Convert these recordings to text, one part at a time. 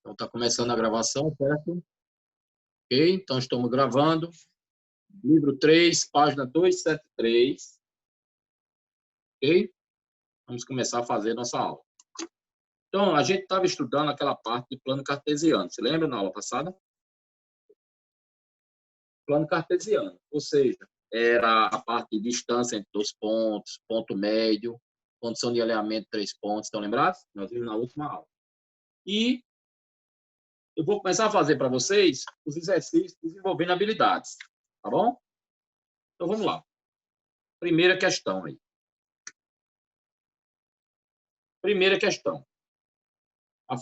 Então, está começando a gravação, certo? Ok, então estamos gravando. Livro 3, página 273. Ok? Vamos começar a fazer nossa aula. Então, a gente estava estudando aquela parte de plano cartesiano. Você lembra na aula passada? Plano cartesiano, ou seja, era a parte de distância entre dois pontos, ponto médio, condição de alinhamento de 3 pontos. Estão lembrados? Nós vimos na última aula. E eu vou começar a fazer para vocês os exercícios desenvolvendo habilidades. Tá bom? Então, vamos lá. Primeira questão aí. Primeira questão. Na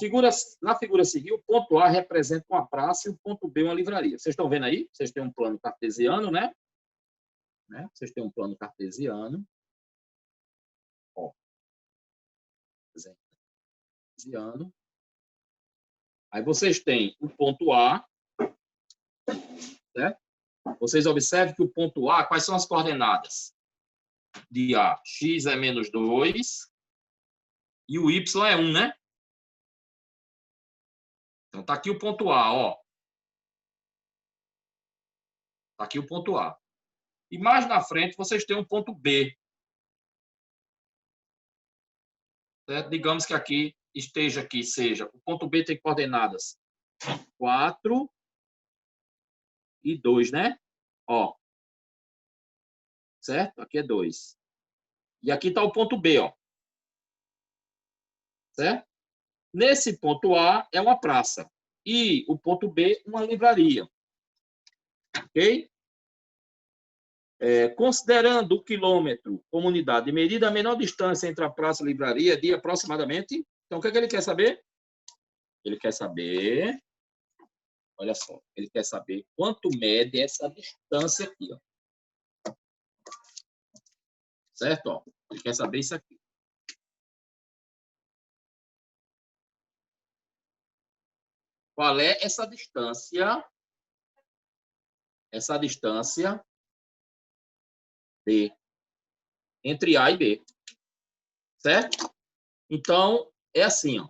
figura a seguir, o ponto A representa uma praça e o ponto B uma livraria. Vocês estão vendo aí? Vocês têm um plano cartesiano, né? Vocês têm um plano cartesiano. Ó. Cartesiano. Aí vocês têm o ponto A. Né? Vocês observem que o ponto A, quais são as coordenadas de A? X é menos 2 e o Y é 1, né? Então, está aqui o ponto A, ó. Está aqui o ponto A. E mais na frente, vocês têm um ponto B. Certo? Digamos que aqui seja, o ponto B tem coordenadas 4 e 2, né? Ó. Certo? Aqui é 2. E aqui está o ponto B, ó. Certo? Nesse ponto A é uma praça. E o ponto B, uma livraria. Ok? Considerando o quilômetro como unidade de medida, a menor distância entre a praça e a livraria é de aproximadamente... Então, o que é que ele quer saber? Ele quer saber... Olha só, ele quer saber quanto mede essa distância aqui, ó. Certo? Ó, ele quer saber isso aqui. Qual é essa distância? Essa distância B. Entre A e B. Certo? Então, é assim, ó.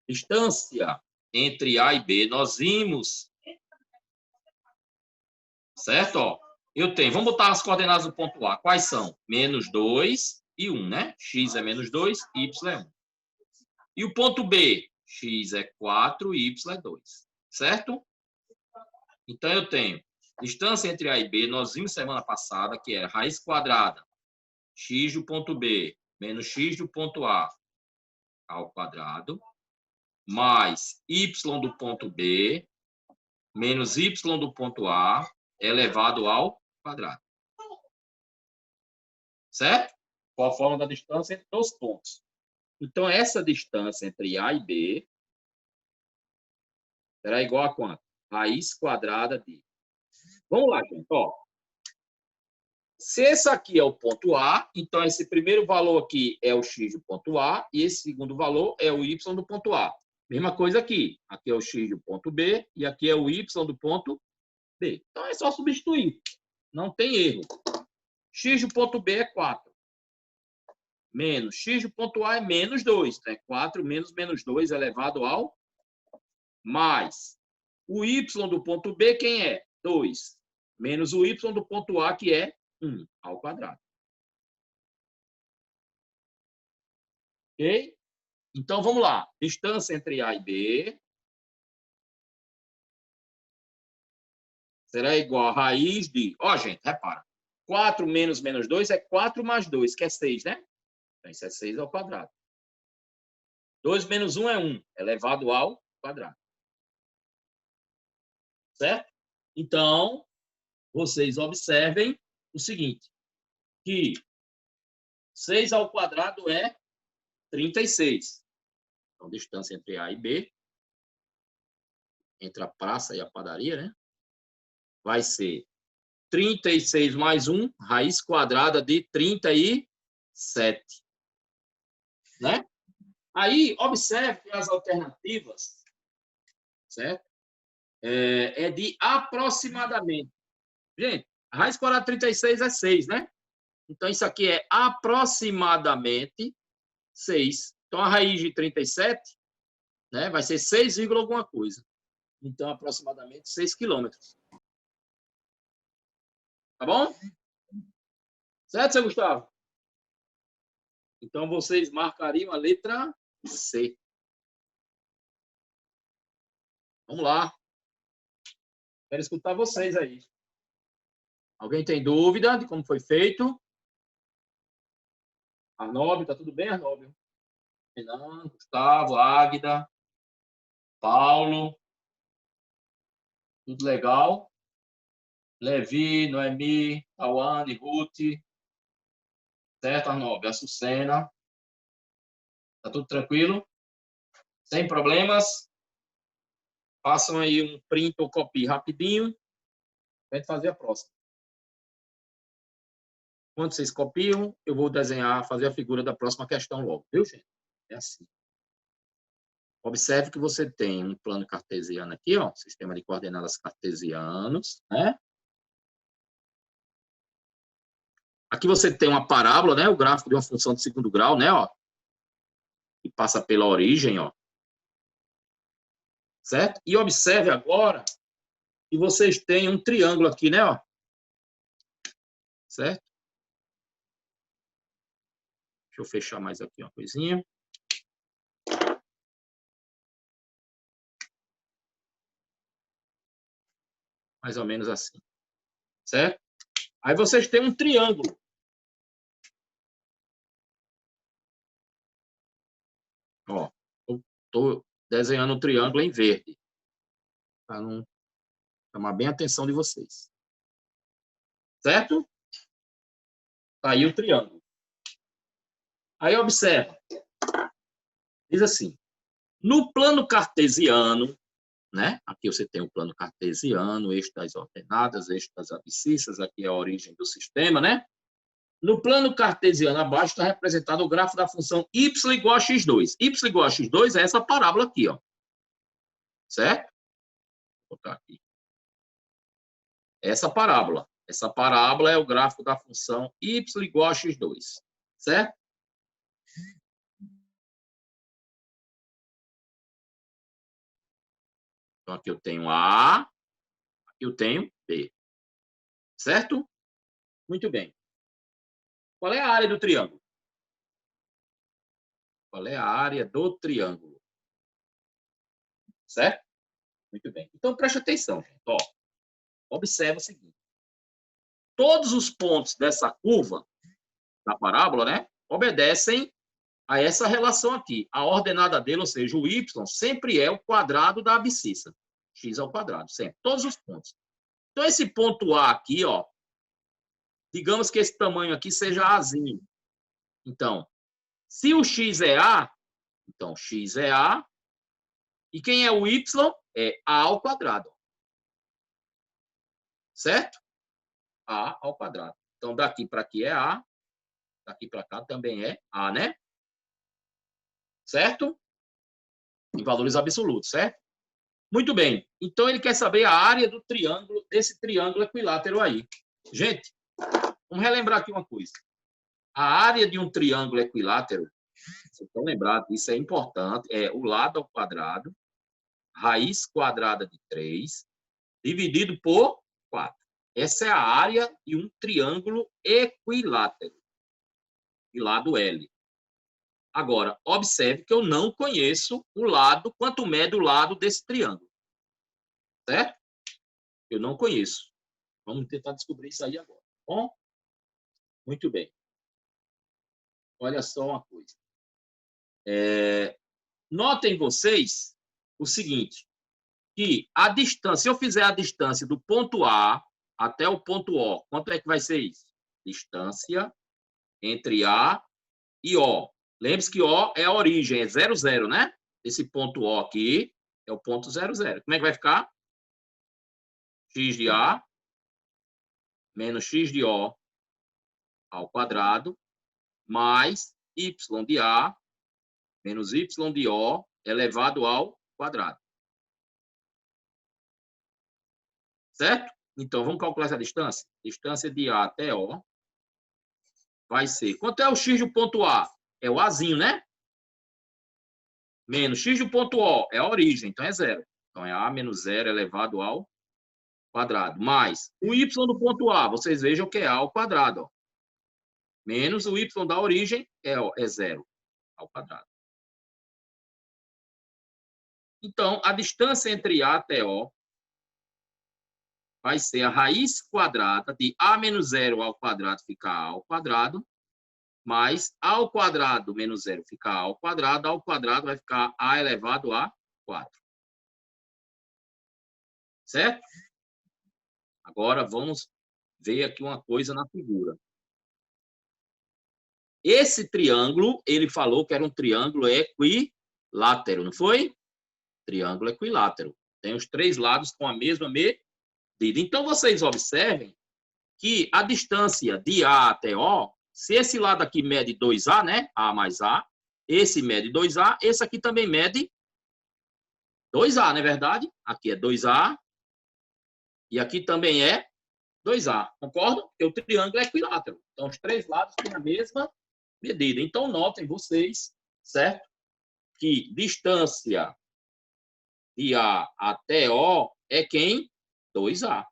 Distância entre A e B, nós vimos. Certo? Ó, eu tenho, vamos botar as coordenadas do ponto A. Quais são? Menos 2 e 1, né? X é menos 2, Y é 1. E o ponto B? X é 4 e Y é 2. Certo? Então, eu tenho distância entre A e B, nós vimos semana passada, que era raiz quadrada, x do ponto B, menos x do ponto A ao quadrado, mais y do ponto B, menos y do ponto A, elevado ao quadrado. Certo? Qual a forma da distância entre os pontos? Então, essa distância entre A e B será igual a quanto? Raiz quadrada de... Vamos lá, gente. Ó. Se esse aqui é o ponto A, então esse primeiro valor aqui é o x do ponto A e esse segundo valor é o y do ponto A. Mesma coisa aqui. Aqui é o x do ponto B e aqui é o y do ponto B. Então, é só substituir. Não tem erro. X do ponto B é 4. Menos x do ponto A é menos 2. Então, é 4 menos menos 2 elevado ao mais. O y do ponto B, quem é? 2. Menos o y do ponto A, que é 1 ao quadrado. Ok? Então, vamos lá. Distância entre A e B será igual a raiz de... Ó, gente, repara. 4 menos menos 2 é 4 mais 2, que é 6, né? Então, isso é 6 ao quadrado. 2 menos 1 é 1, elevado ao quadrado. Certo? Então, vocês observem o seguinte, que 6 ao quadrado é 36. Então, distância entre A e B, entre a praça e a padaria, né? Vai ser 36 mais 1, raiz quadrada de 37. Né? Aí, observe que as alternativas, certo? É de aproximadamente. Gente, a raiz quadrada de 36 é 6, né? Então, isso aqui é aproximadamente 6. Então, a raiz de 37 né? Vai ser 6, alguma coisa. Então, aproximadamente 6 quilômetros. Tá bom? Certo, seu Gustavo? Então, vocês marcariam a letra C. Vamos lá. Quero escutar vocês aí. Alguém tem dúvida de como foi feito? Arnóbio, tá tudo bem, Arnóbio? Renan, Gustavo, Águida, Paulo. Tudo legal? Levi, Noemi, Tawane, Ruth. Certo, Arnóbio? Açucena. Tá tudo tranquilo? Sem problemas? Façam aí um print ou copy rapidinho. Pra gente fazer a próxima. Quando vocês copiam, eu vou desenhar, fazer a figura da próxima questão logo. Viu, gente? É assim. Observe que você tem um plano cartesiano aqui, ó, sistema de coordenadas cartesianos, né? Aqui você tem uma parábola, né? O gráfico de uma função de segundo grau, né? Ó, que passa pela origem, ó. Certo? E observe agora que vocês têm um triângulo aqui, né? Ó. Certo? Deixa eu fechar mais aqui uma coisinha. Mais ou menos assim. Certo? Aí vocês têm um triângulo. Ó, estou desenhando um triângulo em verde. Para não chamar bem a atenção de vocês. Certo? Tá aí o triângulo. Aí observa. Diz assim. No plano cartesiano, né? Aqui você tem o plano cartesiano, eixo das ordenadas, eixo das abscissas, aqui é a origem do sistema, né? No plano cartesiano, abaixo está representado o gráfico da função y igual a x2. Y igual a x2 é essa parábola aqui, ó. Certo? Vou botar aqui. Essa parábola. Essa parábola é o gráfico da função y igual a x2. Certo? Então, aqui eu tenho A, aqui eu tenho B. Certo? Muito bem. Qual é a área do triângulo? Qual é a área do triângulo? Certo? Muito bem. Então, preste atenção, gente. Ó, observa o seguinte. Todos os pontos dessa curva, da parábola, né, obedecem a essa relação aqui. A ordenada dele, ou seja, o y, sempre é o quadrado da abscissa. X ao quadrado, sempre. Todos os pontos. Então, esse ponto A aqui, ó, digamos que esse tamanho aqui seja Azinho. Então, se o X é A, então X é A, e quem é o Y? É A ao quadrado. Certo? A ao quadrado. Então, daqui para aqui é A, daqui para cá também é A, né? Certo? Em valores absolutos, certo? Muito bem. Então, ele quer saber a área do triângulo, desse triângulo equilátero aí. Gente, vamos relembrar aqui uma coisa. A área de um triângulo equilátero, vocês estão lembrados, isso é importante, é o lado ao quadrado, raiz quadrada de 3, dividido por 4. Essa é a área de um triângulo equilátero, de lado L. Agora, observe que eu não conheço o lado, quanto mede o lado desse triângulo. Certo? Eu não conheço. Vamos tentar descobrir isso aí agora. Bom? Muito bem. Olha só uma coisa. Notem vocês o seguinte, que a distância, se eu fizer a distância do ponto A até o ponto O, quanto é que vai ser isso? Distância entre A e O. Lembre-se que O é a origem, é 0, 0, né? Esse ponto O aqui é o ponto 0, 0. Como é que vai ficar? X de A menos X de O ao quadrado, mais Y de A menos Y de O elevado ao quadrado. Certo? Então, vamos calcular essa distância? Distância de A até O vai ser... Quanto é o X do ponto A? É o Azinho, né? menos x do ponto O, é a origem, então é zero. Então é A menos zero elevado ao quadrado. Mais o y do ponto A, vocês vejam que é A ao quadrado. Ó. Menos o y da origem é zero ao quadrado. Então, a distância entre A até O vai ser a raiz quadrada de A menos zero ao quadrado fica A ao quadrado, mais A ao quadrado menos zero fica A ao quadrado vai ficar A elevado a 4. Certo? Agora, vamos ver aqui uma coisa na figura. Esse triângulo, ele falou que era um triângulo equilátero, não foi? Triângulo equilátero. Tem os três lados com a mesma medida. Então, vocês observem que a distância de A até O, se esse lado aqui mede 2A, né? A mais A, esse mede 2A, esse aqui também mede 2A, não é verdade? Aqui é 2A e aqui também é 2A, concordam? Porque o triângulo é equilátero. Então, os três lados têm a mesma medida. Então, notem vocês, certo? Que distância de A até O é quem? 2A.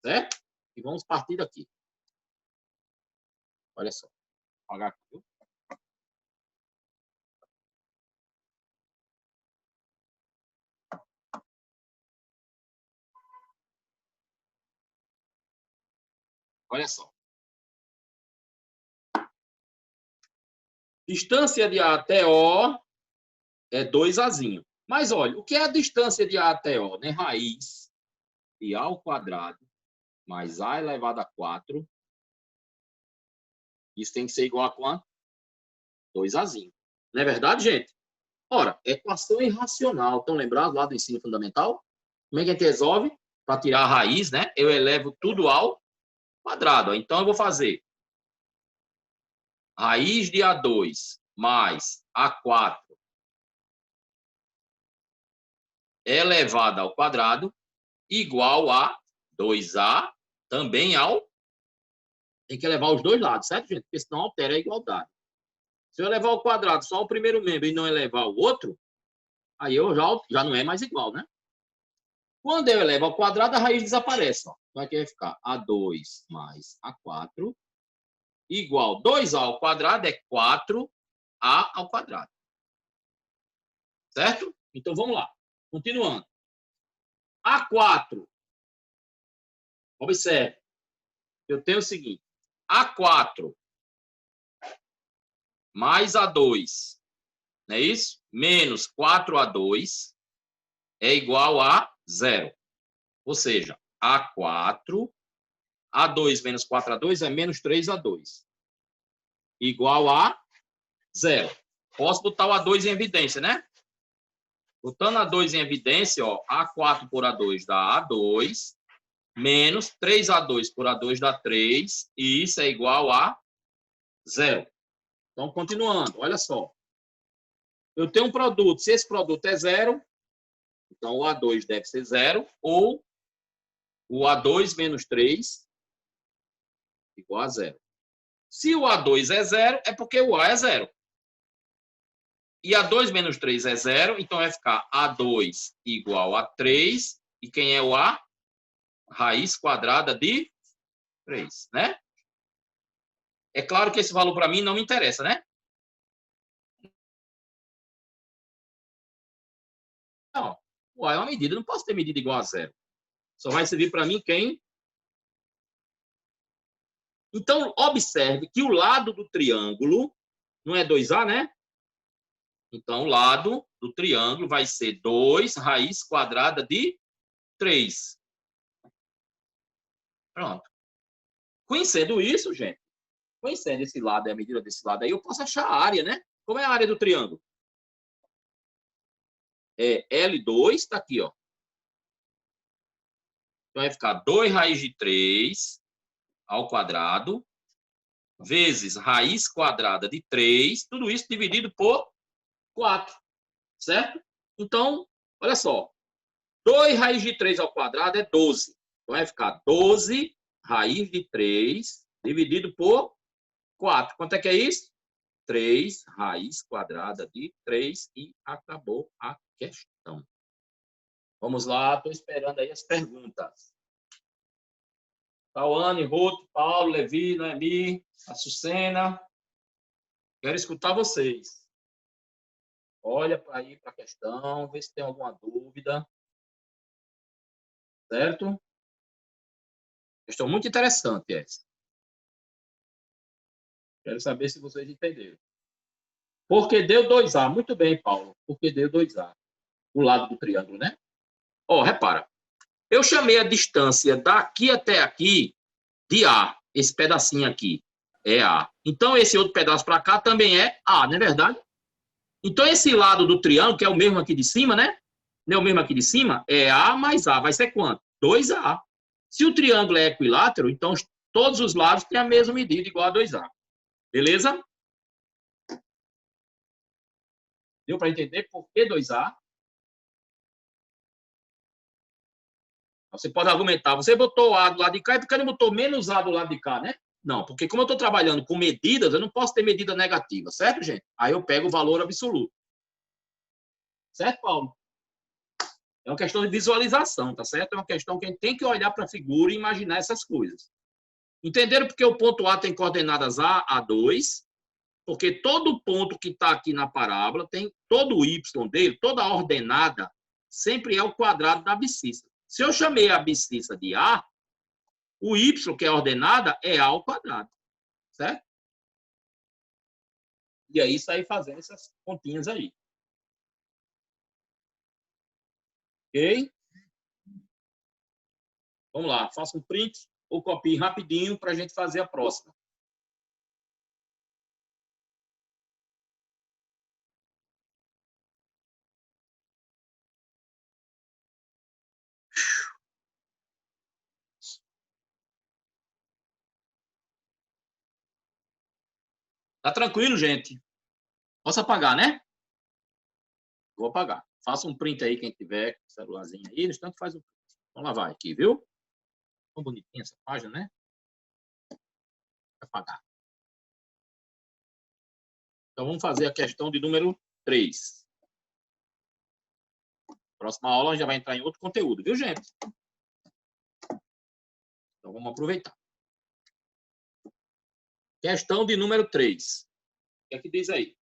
Certo? E vamos partir daqui. Olha só. Vou apagar aqui. Olha só. Distância de A até O é 2Azinho. Mas, olha, o que é a distância de A até O? Né? Raiz de A ao quadrado mais A elevado a 4. Isso tem que ser igual a quanto? 2Azinho. Não é verdade, gente? Ora, equação irracional. Estão lembrados lá do ensino fundamental? Como é que a gente resolve? Para tirar a raiz, né? Eu elevo tudo ao quadrado. Então, eu vou fazer raiz de A2 mais A4 elevado ao quadrado igual a 2A também ao... Tem que elevar os dois lados, certo, gente? Porque senão altera a igualdade. Se eu elevar ao quadrado só o primeiro membro e não elevar o outro, aí eu já não é mais igual, né? Quando eu elevo ao quadrado, a raiz desaparece. Ó. Então aqui vai ficar A2 mais A4 igual 2A ao quadrado é 4A ao quadrado. Certo? Então vamos lá. Continuando. A4. Observe. Eu tenho o seguinte. A4 mais A2, não é isso? Menos 4A2 é igual a 0. Ou seja, A4, A2 menos 4A2 é menos 3A2. Igual a 0. Posso botar o A2 em evidência, né? Botando A2 em evidência, ó, A4 por A2 dá A2, menos 3A2 por A2 dá 3, e isso é igual a 0. Então, continuando, olha só. Eu tenho um produto, se esse produto é 0, então o A2 deve ser 0, ou o A2 menos 3 igual a 0. Se o A2 é 0, é porque o A é 0. E A2 menos 3 é 0, então vai ficar A2 igual a 3. E quem é o A? Raiz quadrada de 3, né? É claro que esse valor para mim não me interessa, né? Não, o A é uma medida, não posso ter medida igual a 0. Só vai servir para mim quem? Então, observe que o lado do triângulo não é 2A, né? Então, o lado do triângulo vai ser 2 raiz quadrada de 3. Pronto. Conhecendo isso, gente, conhecendo esse lado e a medida desse lado aí, eu posso achar a área, né? Como é a área do triângulo? É L2, está aqui, ó. Então, vai ficar 2 raiz de 3 ao quadrado, vezes raiz quadrada de 3, tudo isso dividido por 4, certo? Então, olha só. 2 raiz de 3 ao quadrado é 12. Então, vai ficar 12 raiz de 3 dividido por 4. Quanto é que é isso? 3 raiz quadrada de 3 e acabou a questão. Vamos lá, estou esperando aí as perguntas. Tawane, Ruth, Paulo, Levi, Noemi, Açucena. Quero escutar vocês. Olha para aí para a questão, vê se tem alguma dúvida. Certo? Questão muito interessante essa. Quero saber se vocês entenderam. Porque deu 2A. Muito bem, Paulo. Porque deu 2A. Do lado do triângulo, né? Ó, repara. Eu chamei a distância daqui até aqui de A. Esse pedacinho aqui é A. Então, esse outro pedaço para cá também é A, não é verdade? Então, esse lado do triângulo, que é o mesmo aqui de cima, né? Não é o mesmo aqui de cima? É A mais A. Vai ser quanto? 2A. Se o triângulo é equilátero, então todos os lados têm a mesma medida, igual a 2A. Beleza? Deu para entender por que 2A? Você pode argumentar, você botou A do lado de cá e por que não botou menos A do lado de cá, né? Não, porque como eu estou trabalhando com medidas, eu não posso ter medida negativa, certo, gente? Aí eu pego o valor absoluto. Certo, Paulo? É uma questão de visualização, tá certo? É uma questão que a gente tem que olhar para a figura e imaginar essas coisas. Entenderam porque o ponto A tem coordenadas A, A2? Porque todo ponto que está aqui na parábola tem todo o y dele, toda a ordenada, sempre é o quadrado da abscissa. Se eu chamei a abscissa de A, o y, que é a ordenada, é A ao quadrado. Certo? E aí sair fazendo essas continhas aí. Ok? Vamos lá, faça um print ou copie rapidinho para a gente fazer a próxima. Tá tranquilo, gente? Posso apagar, né? Vou apagar. Faça um print aí, quem tiver celularzinho aí, no instante faz o print. Vamos lá, vai aqui, viu? Tão bonitinha essa página, né? Vou apagar. Então, vamos fazer a questão de número 3. Próxima aula já vai entrar em outro conteúdo, viu, gente? Então, vamos aproveitar. Questão de número 3. O que é que diz aí?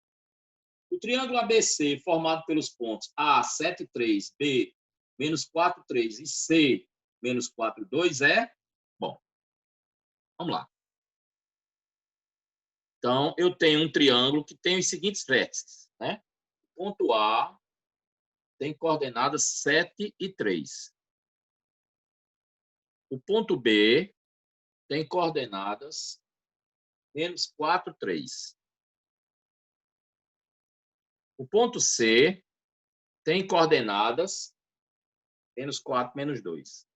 O triângulo ABC, formado pelos pontos A, 7, 3, B, menos 4, 3 e C, menos 4, 2 é... Bom, vamos lá. Então, eu tenho um triângulo que tem os seguintes vértices, né? O ponto A tem coordenadas 7 e 3. O ponto B tem coordenadas menos 4, 3. O ponto C tem coordenadas menos 4, menos 2.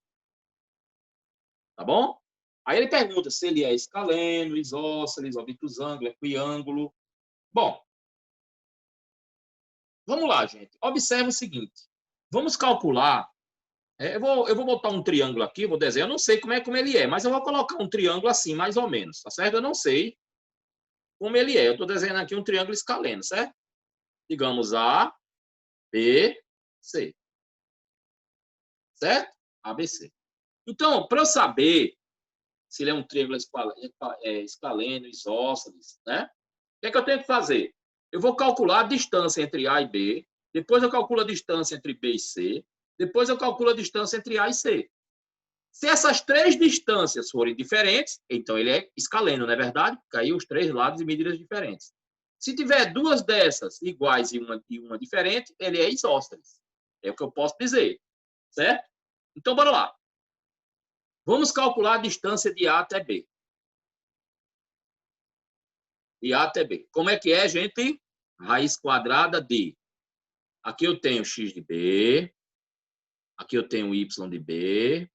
Tá bom? Aí ele pergunta se ele é escaleno, isósceles, obtusângulo, equiângulo. Bom, vamos lá, gente. Observe o seguinte. Vamos calcular. Eu vou botar um triângulo aqui, vou desenhar. Eu não sei como ele é, mas eu vou colocar um triângulo assim, mais ou menos, tá certo? Eu não sei como ele é. Eu estou desenhando aqui um triângulo escaleno, certo? Digamos A, B, C. Certo? ABC. Então, para eu saber se ele é um triângulo escaleno, isósceles, né? O que é que eu tenho que fazer? Eu vou calcular a distância entre A e B, depois eu calculo a distância entre B e C, depois eu calculo a distância entre A e C. Se essas três distâncias forem diferentes, então ele é escaleno, não é verdade? Porque aí os três lados e medidas diferentes. Se tiver duas dessas iguais e uma diferente, ele é isósceles. É o que eu posso dizer, certo? Então, bora lá. Vamos calcular a distância de A até B. De A até B. Como é que é, gente? Raiz quadrada de... Aqui eu tenho x de B, aqui eu tenho y de B,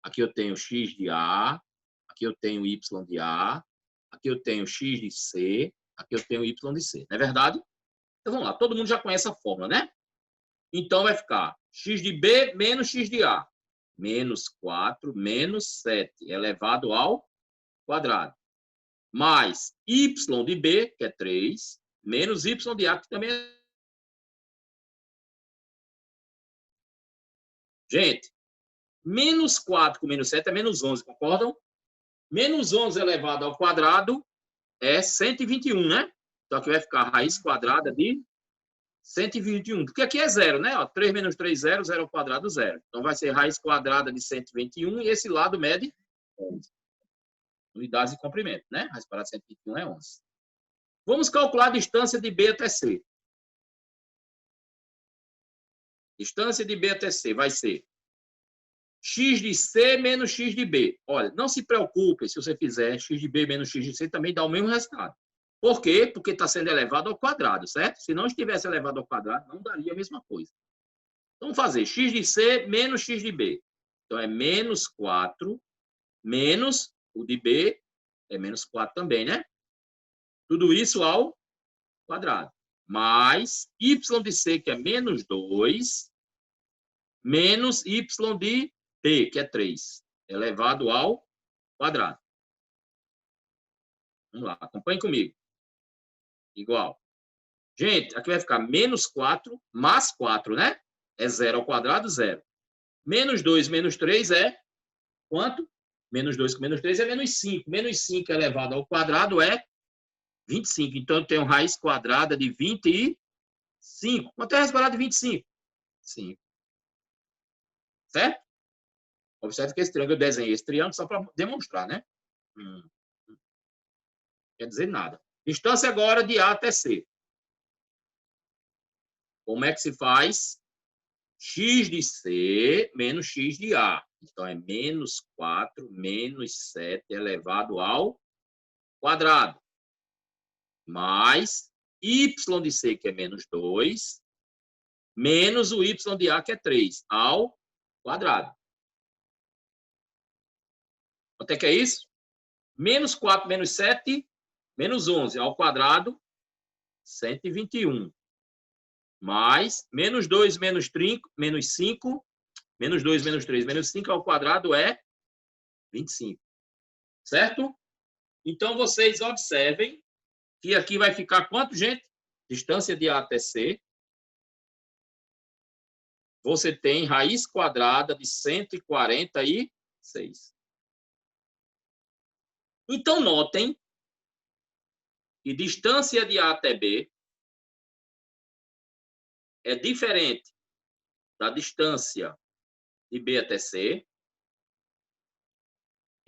aqui eu tenho x de A, aqui eu tenho y de A, aqui eu tenho x de C, aqui eu tenho y de C. Não é verdade? Então vamos lá, todo mundo já conhece a fórmula, né? Então vai ficar x de B menos x de A. Menos 4 menos 7 elevado ao quadrado. mais y de B, que é 3, menos y de A, que também é... Gente, menos 4 com menos 7 é menos 11, concordam? Menos 11 elevado ao quadrado é 121, né? Então, aqui vai ficar a raiz quadrada de 121, porque aqui é zero, né? Ó, 3 menos 3, 0, 0 ao quadrado, 0. Então, vai ser raiz quadrada de 121 e esse lado mede 11. Unidades de comprimento, né? Raiz quadrada de 121 é 11. Vamos calcular a distância de B até C. Distância de B até C vai ser x de C menos x de B. Olha, não se preocupe se você fizer x de B menos x de C, também dá o mesmo resultado. Por quê? Porque está sendo elevado ao quadrado, certo? Se não estivesse elevado ao quadrado, não daria a mesma coisa. Então, vamos fazer x de C menos x de B. Então, é menos 4 menos o de B, é menos 4 também, né? Tudo isso ao quadrado. Mais y de C, que é menos 2, menos y de B, que é 3, elevado ao quadrado. Vamos lá, acompanhe comigo. Igual. Gente, aqui vai ficar menos 4 mais 4, né? É 0 ao quadrado, 0. Menos 2 menos 3 é quanto? Menos 2 com menos 3 é menos 5. Menos 5 elevado ao quadrado é 25. Então, eu tenho raiz quadrada de 25. Quanto é a raiz quadrada de 25? 5. Certo? Observe que esse triângulo, eu desenhei esse triângulo só para demonstrar, né? Quer dizer nada. Distância agora de A até C. Como é que se faz? X de C menos x de A. Então, é menos 4 menos 7 elevado ao quadrado. Mais y de C, que é menos 2, menos o y de A, que é 3, ao quadrado. Quanto é que é isso? Menos 4 menos 7, menos 11, ao quadrado, 121. Mais menos 2 menos 5, menos 2 menos 3 menos 5 ao quadrado é 25. Certo? Então, vocês observem que aqui vai ficar quanto, gente? Distância de A até C. Você tem raiz quadrada de 146. Então, notem que distância de A até B é diferente da distância de B até C.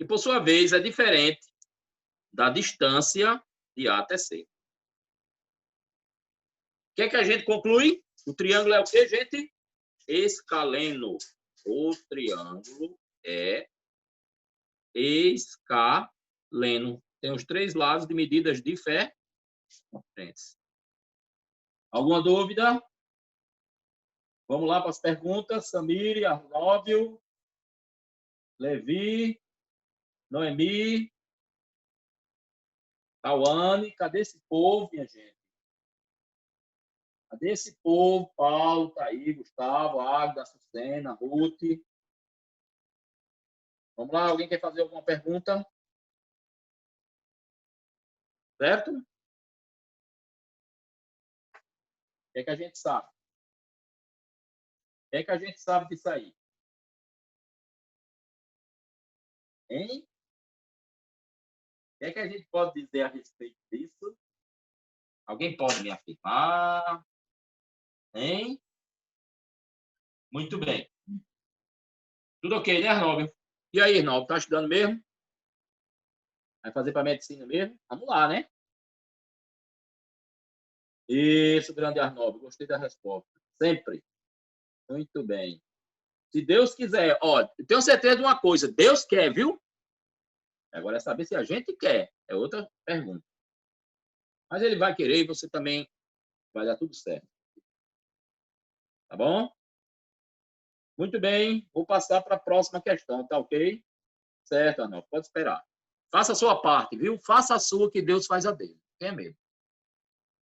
E, por sua vez, é diferente da distância de A até C. O que é que a gente conclui? O triângulo é o quê, gente? Escaleno. O triângulo é escaleno. Tem os 3 lados de medidas diferentes. Alguma dúvida? Vamos lá para as perguntas. Samir, Arnóbio, Levi, Noemi, Tawane. Cadê esse povo, minha gente? Cadê esse povo? Paulo, tá aí, Gustavo, Águida, Sucena, Ruth. Vamos lá, alguém quer fazer alguma pergunta? Certo? O que é que a gente sabe? O que é que a gente sabe disso aí? Hein? O que é que a gente pode dizer a respeito disso? Alguém pode me afirmar? Hein? Muito bem. Tudo ok, né, Arnaldo? E aí, Arnaldo, tá estudando mesmo? Vai fazer para medicina mesmo? Vamos lá, né? Isso, grande Arnaldo. Gostei da resposta. Sempre. Muito bem. Se Deus quiser, ó, eu tenho certeza de uma coisa, Deus quer, viu? Agora é saber se a gente quer. É outra pergunta. Mas ele vai querer e você também vai dar tudo certo. Tá bom? Muito bem. Vou passar para a próxima questão, tá ok? Certo, Arnaldo. Pode esperar. Faça a sua parte, viu? Faça a sua que Deus faz a dele. Tenha medo.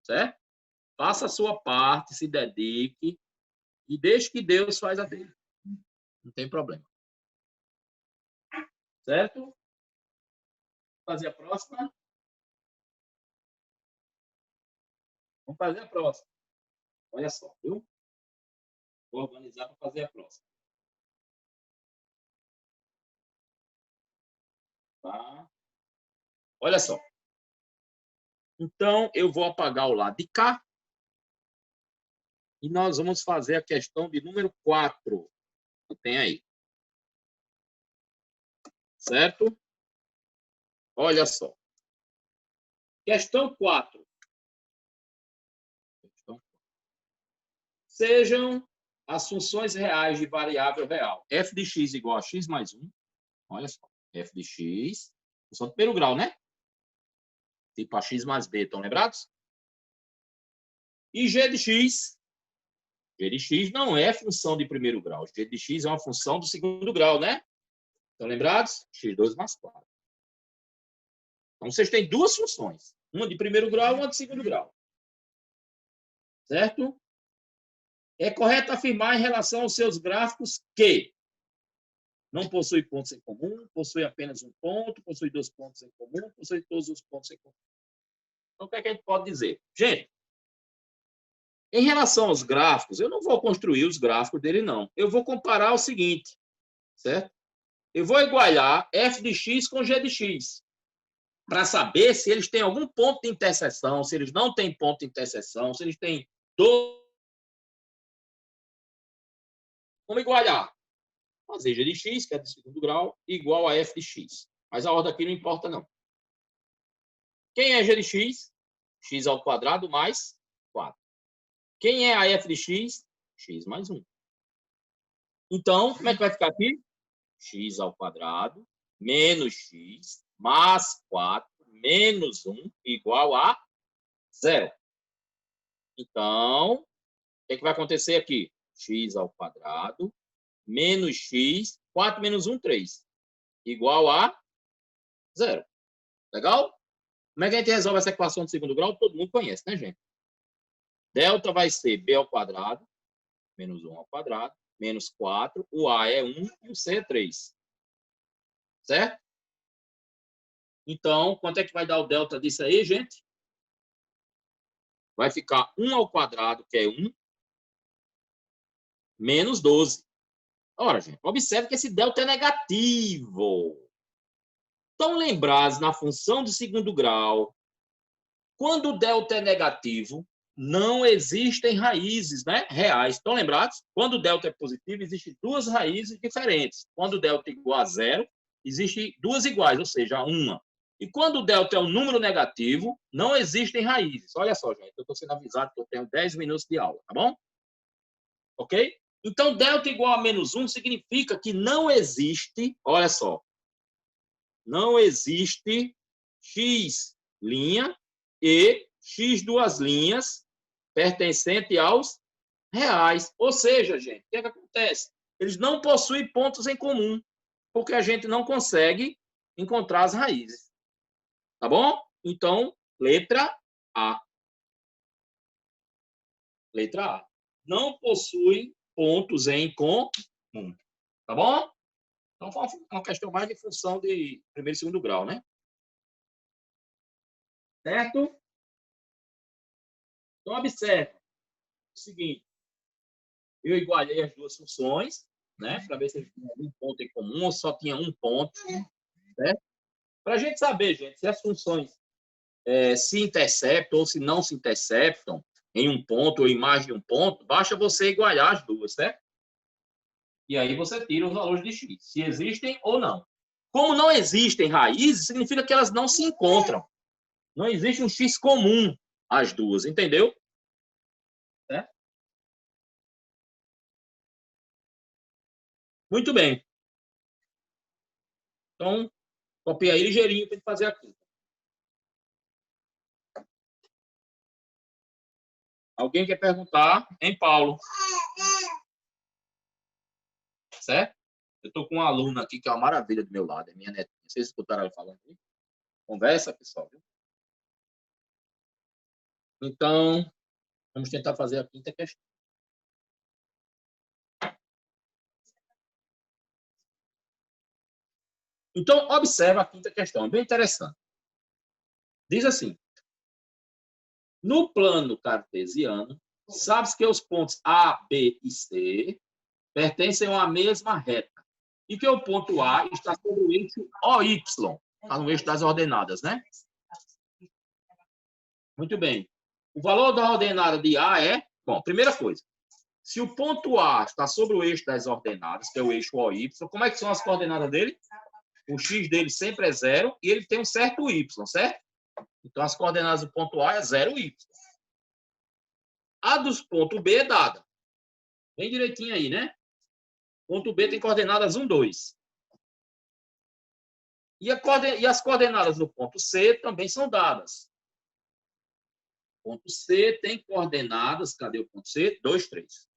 Certo? Faça a sua parte, se dedique e deixe que Deus faz a dele. Não tem problema. Certo? Vou fazer a próxima. Vamos fazer a próxima. Olha só, viu? Vou organizar para fazer a próxima. Tá? Olha só. Então, eu vou apagar o lado de cá. E nós vamos fazer a questão de número 4. Que tem aí. Certo? Olha só. Questão 4. Sejam as funções reais de variável real. F de x igual a x mais 1. Olha só. F de x. Função de primeiro grau, né? Tipo a x mais b. Estão lembrados? E g de x. G de x não é função de primeiro grau. G de x é uma função do segundo grau, né? Estão lembrados? x2 mais 4. Então, vocês têm duas funções. Uma de primeiro grau e uma de segundo grau. Certo? É correto afirmar em relação aos seus gráficos que não possui pontos em comum, possui apenas um ponto, possui 2 pontos em comum, possui todos os pontos em comum. Então, o que é que a gente pode dizer? Gente, em relação aos gráficos, eu não vou construir os gráficos dele, não. Eu vou comparar o seguinte, certo? Eu vou igualar f de x com g de x, para saber se eles têm algum ponto de interseção, se eles não têm ponto de interseção, se eles têm dois. Vamos igualar. Fazer g de x, que é de segundo grau, igual a f de x. Mas a ordem aqui não importa, não. Quem é g de x? X ao quadrado mais 4. Quem é a f de x? X mais 1. Então, como é que vai ficar aqui? X ao quadrado menos x mais 4 menos 1 igual a 0. Então, o que é que vai acontecer aqui? X ao quadrado menos x, 4 menos 1, 3, igual a 0. Legal? Como é que a gente resolve essa equação de segundo grau? Todo mundo conhece, né, gente? Delta vai ser b ao quadrado, menos 1 ao quadrado, menos 4, o a é 1 e o c é 3. Certo? Então, quanto é que vai dar o delta disso aí, gente? Vai ficar 1 ao quadrado, que é 1, menos 12. Ora, gente, observe que esse delta é negativo. Estão lembrados na função de segundo grau, quando o delta é negativo, não existem raízes, né, reais. Estão lembrados? Quando o delta é positivo, existem duas raízes diferentes. Quando o delta é igual a 0, existem duas iguais, ou seja, uma. E quando o delta é um número negativo, não existem raízes. Olha só, gente, eu estou sendo avisado que eu tenho 10 minutos de aula, tá bom? Ok? Então, delta igual a menos 1 significa que não existe, olha só, não existe x' e x duas linhas pertencente aos reais. Ou seja, gente, o que é que acontece? Eles não possuem pontos em comum, porque a gente não consegue encontrar as raízes. Tá bom? Então, letra A. Letra A. Não possui pontos em comum. Tá bom? Então, foi uma questão mais de função de primeiro e segundo grau, né? Certo? Então, observe o seguinte. Eu igualei as duas funções, né? Para ver se eles tinham algum ponto em comum ou só tinha um ponto, certo? Para a gente saber, gente, se as funções se interceptam ou se não se interceptam em um ponto ou em mais de um ponto, basta você igualar as duas, certo? E aí você tira os valores de x, se existem ou não. Como não existem raízes, significa que elas não se encontram. Não existe um x comum às duas, entendeu? Certo? Muito bem. Então, copia aí ligeirinho para fazer aqui. Alguém quer perguntar? Hein, Paulo? Certo? Eu estou com uma aluna aqui que é uma maravilha do meu lado, é minha netinha. Vocês escutaram ela falando aqui? Conversa, pessoal. Viu? Então, vamos tentar fazer a quinta questão. Então, observa a quinta questão, é bem interessante. Diz assim: No plano cartesiano, sabe-se que os pontos A, B e C pertencem a uma mesma reta. E que o ponto A está sobre o eixo OY, está no eixo das ordenadas, né? Muito bem. O valor da ordenada de A é... Bom, primeira coisa. Se o ponto A está sobre o eixo das ordenadas, que é o eixo OY, como é que são as coordenadas dele? O x dele sempre é 0 e ele tem um certo y, certo? Então, as coordenadas do ponto A é 0, y. A dos ponto B é dada. Bem direitinho aí, né? Ponto B tem coordenadas 1, 2. E as coordenadas do ponto C também são dadas. O ponto C tem coordenadas, cadê o ponto C? 2, 3.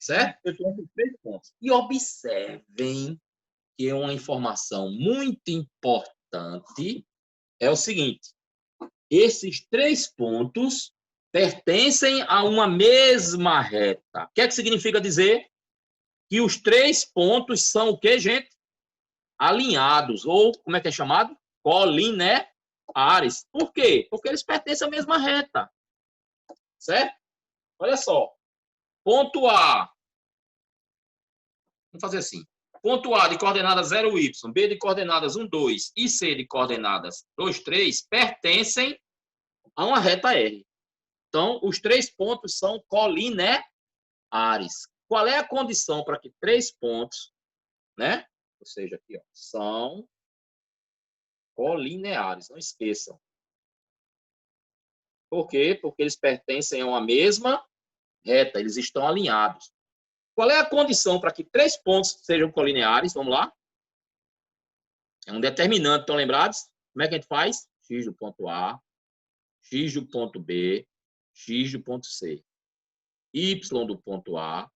Certo? Eu tenho esses 3 pontos. E observem que é uma informação muito importante, é o seguinte, esses 3 pontos pertencem a uma mesma reta. O que é que significa dizer? Que os 3 pontos são o quê, gente? Alinhados, ou como é que é chamado? Colineares. Por quê? Porque eles pertencem à mesma reta. Certo? Olha só. Ponto A. Vamos fazer assim. Ponto A de coordenadas 0, y, B de coordenadas 1, 2 e C de coordenadas 2, 3 pertencem a uma reta R. Então, os 3 pontos são colineares. Qual é a condição para que 3 pontos, né? Ou seja, aqui, ó, são colineares, não esqueçam. Por quê? Porque eles pertencem a uma mesma reta, eles estão alinhados. Qual é a condição para que 3 pontos sejam colineares? Vamos lá. É um determinante, estão lembrados? Como é que a gente faz? X do ponto A, X do ponto B, X do ponto C. Y do ponto A,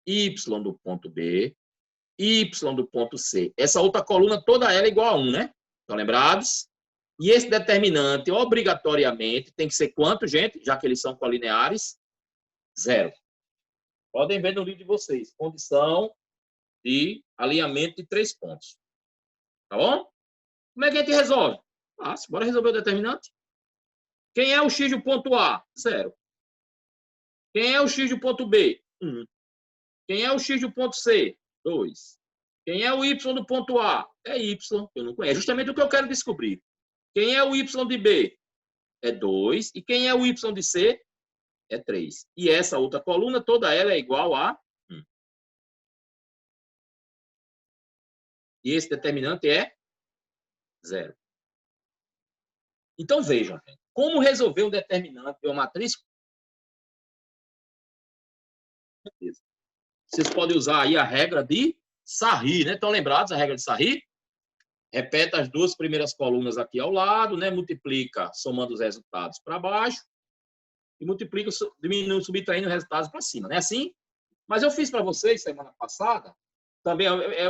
Y do ponto B, Y do ponto C. Essa outra coluna, toda ela é igual a 1, né? Estão lembrados? E esse determinante, obrigatoriamente, tem que ser quanto, gente? Já que eles são colineares? 0. Podem ver no livro de vocês. Condição de alinhamento de 3 pontos. Tá bom? Como é que a gente resolve? Fácil. Bora resolver o determinante. Quem é o x do ponto A? 0. Quem é o x do ponto B? 1. Quem é o x do ponto C? 2. Quem é o y do ponto A? É y, eu não conheço. É justamente o que eu quero descobrir. Quem é o y de B? É 2. E quem é o y de C? É 3. E essa outra coluna, toda ela é igual a 1. E esse determinante é 0. Então, vejam, como resolver um determinante de uma matriz? Vocês podem usar aí a regra de Sarri, né? Estão lembrados da regra de Sarri? Repete as 2 primeiras colunas aqui ao lado, né? Multiplica somando os resultados para baixo e multiplica diminuindo, subtraindo os resultados para cima, né? Assim? Mas eu fiz para vocês semana passada, também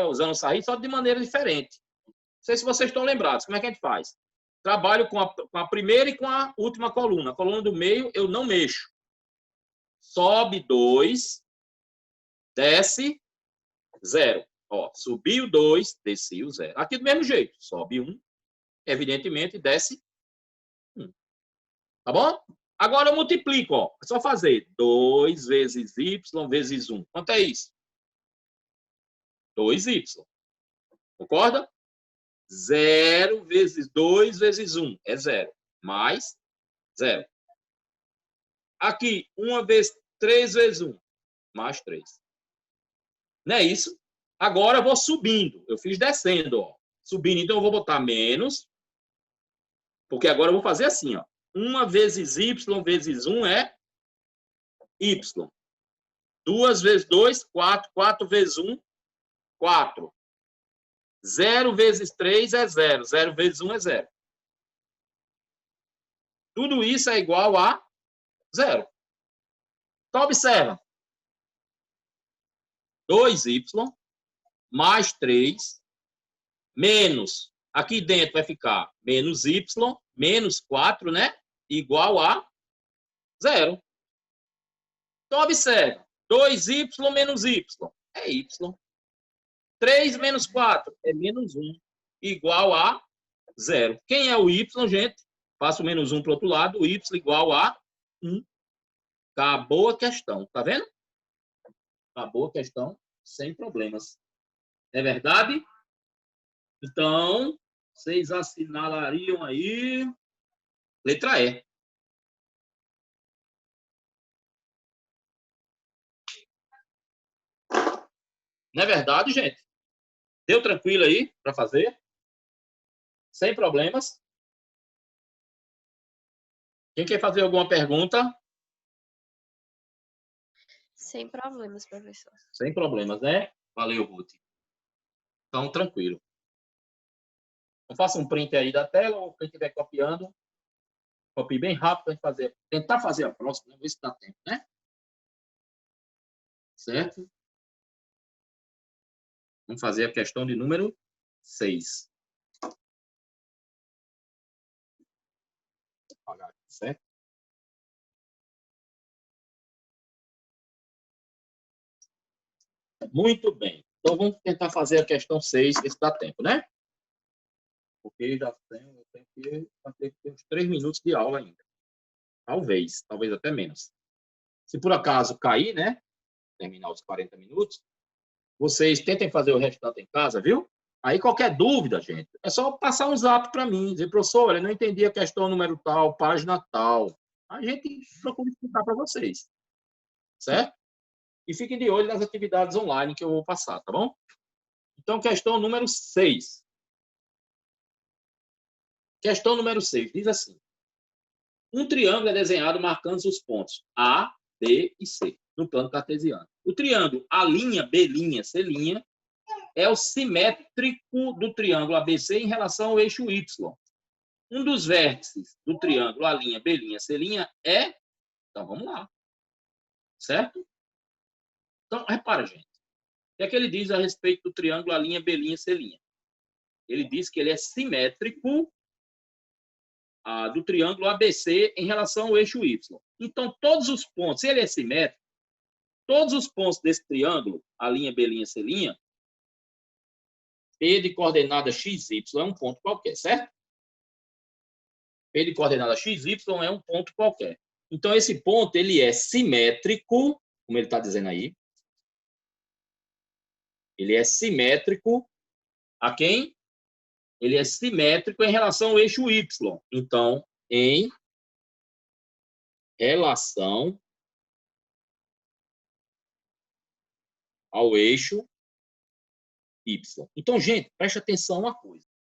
usando o Sarri, só de maneira diferente. Não sei se vocês estão lembrados. Como é que a gente faz? Trabalho com a primeira e com a última coluna. A coluna do meio eu não mexo. Sobe 2, desce 0. Ó, subiu 2, desci o 0. Aqui do mesmo jeito. Sobe 1, evidentemente, desce 1. Tá bom? Agora eu multiplico, ó. É só fazer 2 vezes y vezes 1. Quanto é isso? 2y. Concorda? 0 vezes 2 vezes 1 é 0. Mais 0. Aqui, 1 vezes 3 vezes 1. Mais 3. Não é isso? Agora eu vou subindo. Eu fiz descendo, ó. Subindo, então eu vou botar menos. Porque agora eu vou fazer assim, ó. 1 vezes y vezes 1 é y. 2 vezes 2, 4. 4 vezes 1, 4. 0 vezes 3 é 0. 0 vezes 1 é 0. Tudo isso é igual a 0. Então, observa. 2y mais 3 menos, aqui dentro vai ficar menos y, menos 4, né? Igual a 0. Então, observa. 2y menos y é y. 3 menos 4 é menos 1, igual a 0. Quem é o y, gente? Passo menos 1 para o outro lado, y igual a 1. Acabou a questão, tá vendo? Acabou a questão sem problemas. É verdade? Então, vocês assinalariam aí. Letra E. Não é verdade, gente? Deu tranquilo aí para fazer? Sem problemas? Quem quer fazer alguma pergunta? Sem problemas, professor. Sem problemas, né? Valeu, Ruth. Então, tranquilo. Então, faça um print aí da tela, ou quem estiver copiando, copie bem rápido para fazer. Tentar fazer a próxima, ver se dá tempo, né? Certo? Vamos fazer a questão de número 6. Certo? Muito bem. Então, vamos tentar fazer a questão 6, ver se dá tempo, né? Porque já tenho que ter uns 3 minutos de aula ainda. Talvez até menos. Se por acaso cair, né? Terminar os 40 minutos, vocês tentem fazer o restante em casa, viu? Aí, qualquer dúvida, gente, é só passar um zap para mim, dizer, professor, eu não entendi a questão número tal, página tal. A gente procura explicar para vocês, certo? E fiquem de olho nas atividades online que eu vou passar, tá bom? Então, questão número 6. Questão número 6 diz assim: um triângulo é desenhado marcando os pontos A, B e C no plano cartesiano. O triângulo A', B', C' é o simétrico do triângulo ABC em relação ao eixo Y. Um dos vértices do triângulo A', B', C' é... Então, vamos lá. Certo? Então, repara, gente. O que é que ele diz a respeito do triângulo A', B', C'? Ele diz que ele é simétrico do triângulo ABC em relação ao eixo Y. Então, todos os pontos, se ele é simétrico, todos os pontos desse triângulo, A', B', C', P de coordenada XY é um ponto qualquer, certo? P de coordenada XY é um ponto qualquer. Então, esse ponto ele é simétrico, como ele está dizendo aí. Ele é simétrico a quem? Ele é simétrico em relação ao eixo Y. Então, em relação ao eixo Y. Então, gente, preste atenção a uma coisa.